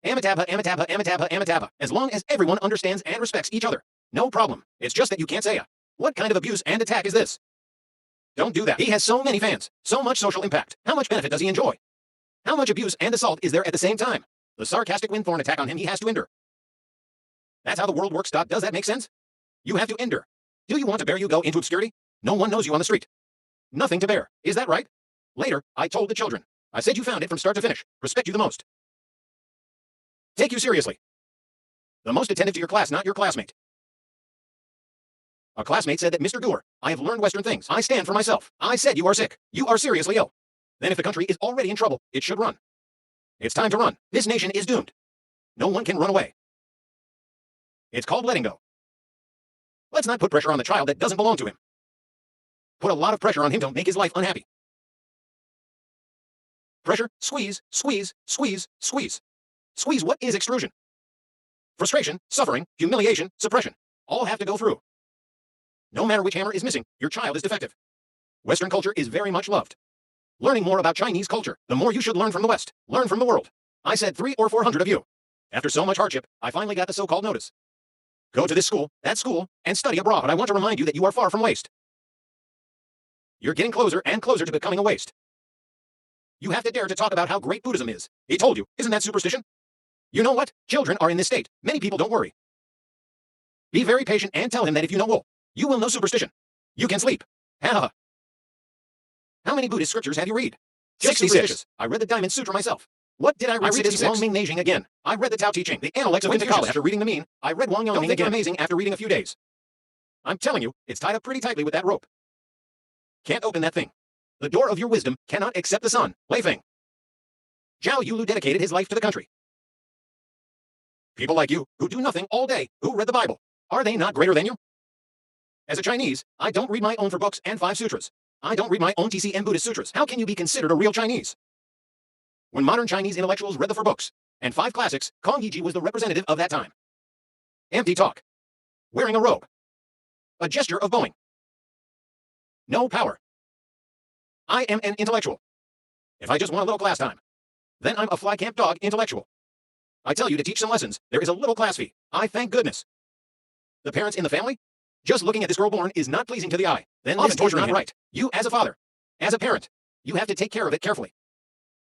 Amitabha, Amitabha, Amitabha, Amitabha. As long as everyone understands and respects each other. No problem. It's just that you can't say what kind of abuse and attack is this? Don't do that. He has so many fans, so much social impact. How much benefit does he enjoy? How much abuse and assault is there at the same time? The sarcastic windthorn attack on him he has to endure. That's how the world works. Does that make sense? You have to endure. Do you want to bear you go into obscurity? No one knows you on the street. Nothing to bear. Is that right? Later, I told the children. I said you found it from start to finish. Respect you the most. Take you seriously. The most attentive to your class, not your classmate. A classmate said that, Mr. Doer, I have learned Western things. I stand for myself. I said you are sick. You are seriously ill. Then if the country is already in trouble, it should run. It's time to run. This nation is doomed. No one can run away. It's called letting go. Let's not put pressure on the child that doesn't belong to him. Put a lot of pressure on him to make his life unhappy. Pressure, squeeze, squeeze, squeeze, squeeze. Squeeze what is extrusion? Frustration, suffering, humiliation, suppression. All have to go through. No matter which hammer is missing, your child is defective. Western culture is very much loved. Learning more about Chinese culture, the more you should learn from the West. Learn from the world. I said 300 or 400 of you. After so much hardship, I finally got the so-called notice. Go to this school, that school, and study abroad. But I want to remind you that you are far from waste. You're getting closer and closer to becoming a waste. You have to dare to talk about how great Buddhism is. He told you, isn't that superstition? You know what? Children are in this state. Many people don't worry. Be very patient and tell him that if you know wool, you will know superstition. You can sleep. Ha ha. How many Buddhist scriptures have you read? 66. I read the Diamond Sutra myself. What did I read? I read Wang Ming Neijing again. I read the Tao Te Ching, the Analects of Confucius after reading the Mean. I read Wang Yongming again. Amazing after reading a few days. I'm telling you, it's tied up pretty tightly with that rope. Can't open that thing. The door of your wisdom cannot accept the sun. Lei Feng. Zhao Yulu dedicated his life to the country. People like you, who do nothing all day, who read the Bible, are they not greater than you? As a Chinese, I don't read my own 4 books and 5 sutras. I don't read my own TCM Buddhist sutras. How can you be considered a real Chinese? When modern Chinese intellectuals read the 4 books and 5 classics, Kong Yiji was the representative of that time. Empty talk. Wearing a robe. A gesture of bowing. No power. I am an intellectual. If I just want a little class time, then I'm a fly camp dog intellectual. I tell you to teach some lessons, there is a little class fee. I thank goodness. The parents in the family? Just looking at this girl born is not pleasing to the eye. Then this is not right. You as a father, as a parent, you have to take care of it carefully.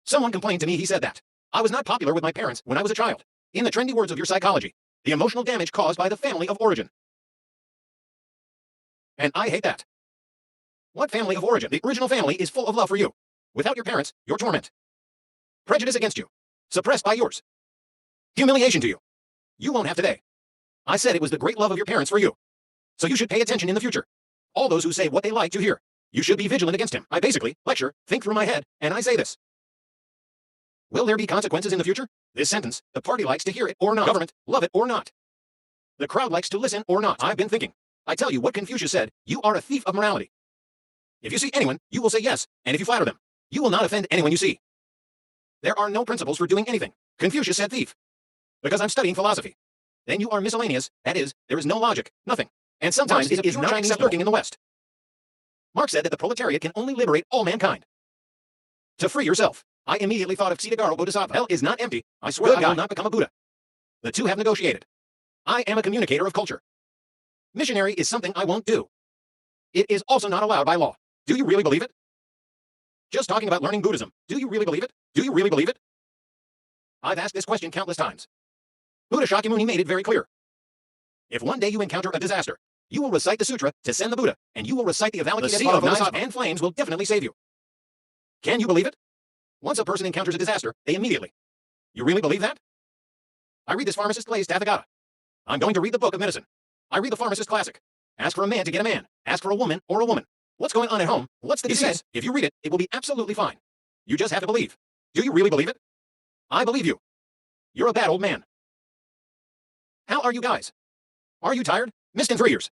Someone complained to me, he said that I was not popular with my parents when I was a child. In the trendy words of your psychology, the emotional damage caused by the family of origin. And I hate that. What family of origin? The original family is full of love for you. Without your parents, your torment. Prejudice against you. Suppressed by yours. Humiliation to you. You won't have today. I said it was the great love of your parents for you. So you should pay attention in the future. All those who say what they like to hear, you should be vigilant against him. I basically lecture, think through my head, and I say this. Will there be consequences in the future? This sentence, the party likes to hear it or not. Government, love it or not. The crowd likes to listen or not. I've been thinking. I tell you what Confucius said, you are a thief of morality. If you see anyone, you will say yes, and if you flatter them, you will not offend anyone you see. There are no principles for doing anything. Confucius said thief. Because I'm studying philosophy. Then you are miscellaneous, that is, there is no logic, nothing. And sometimes it is not Chinese lurking in the West. Marx said that the proletariat can only liberate all mankind. To free yourself. I immediately thought of Siddhagaro Bodhisattva. Hell is not empty. I swear I will not become a Buddha. The two have negotiated. I am a communicator of culture. Missionary is something I won't do. It is also not allowed by law. Do you really believe it? Just talking about learning Buddhism. Do you really believe it? Do you really believe it? I've asked this question countless times. Buddha Shakyamuni made it very clear. If one day you encounter a disaster, you will recite the sutra to send the Buddha, and you will recite the Avalokiteshvara of knives and flames will definitely save you. Can you believe it? Once a person encounters a disaster, they immediately. You really believe that? I read this pharmacist Lay's Tathagata. I'm going to read the book of medicine. I read the pharmacist classic. Ask for a man to get a man. Ask for a woman or a woman. What's going on at home? What's the disease? If you read it, it will be absolutely fine. You just have to believe. Do you really believe it? I believe you. You're a bad old man. How are you guys? Are you tired? Missed in 3 years.